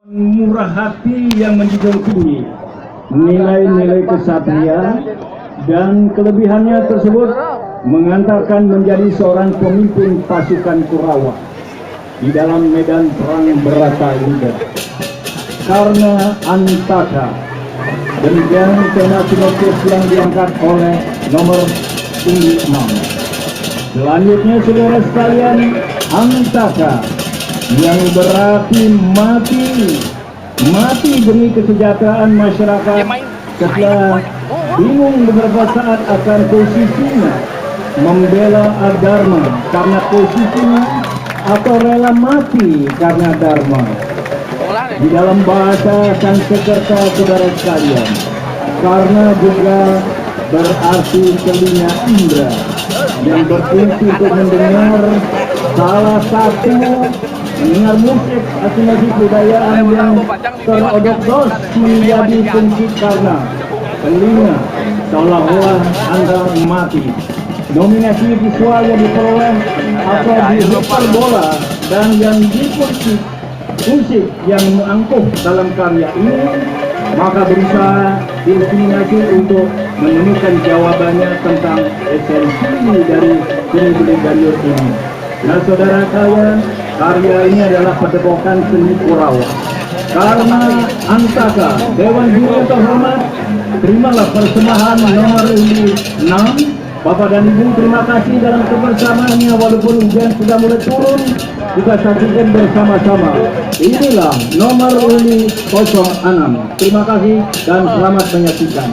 Murah hati yang menjunjung tinggi nilai-nilai kesatria dan kelebihannya tersebut mengantarkan menjadi seorang pemimpin pasukan Kurawa di dalam medan perang Bratayuda. Karena Antaka, demikian tema sinopsis yang diangkat oleh nomor 6. Selanjutnya saudara sekalian, Antaka yang berarti mati demi kesejahteraan masyarakat setelah bingung beberapa saat akan posisinya membela Dharma karena posisinya atau rela mati karena Dharma. Di dalam bahasa Sanskerta saudara sekalian, karena juga berarti telinga indera yang berfungsi untuk mendengar salah satu mendengar musik atau musik budayaan yang terodok menjadi fungsi karena telinga seolah-olah Anda mati. Nominasi visual yang diperoleh atau dihiperbola dan yang dimusik yang mengangkuh dalam karya ini maka berusaha dieliminasi untuk menemukan jawabannya tentang esensi dari seni budaya ini. Nah saudara kalian, karya ini adalah padepokan seni Kurawa. Karena Antaka, Dewan Guru yang terhormat, terimalah persembahan nomor 6. Bapak dan Ibu, terima kasih dalam kebersamaannya walaupun hujan sudah mulai turun, kita saksikan bersama-sama. Inilah nomor 06. Terima kasih dan selamat menyaksikan.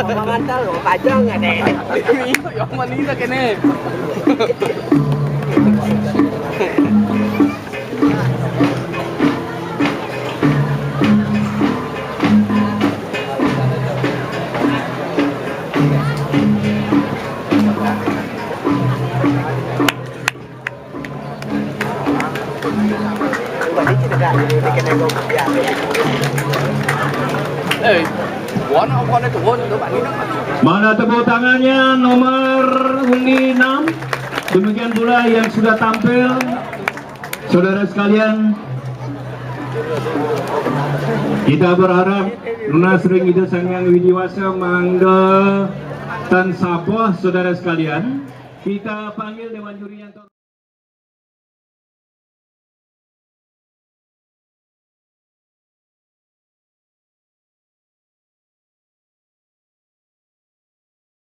Mangantal lo pajang ada. Yang manila kene. Mana tepuk tangannya nomor undi 6. Demikian pula yang sudah tampil. Saudara sekalian, kita berharap lunas ring itu sangat widiwasa mangga tan sapoh saudara sekalian. Kita panggil Dewan Juri yang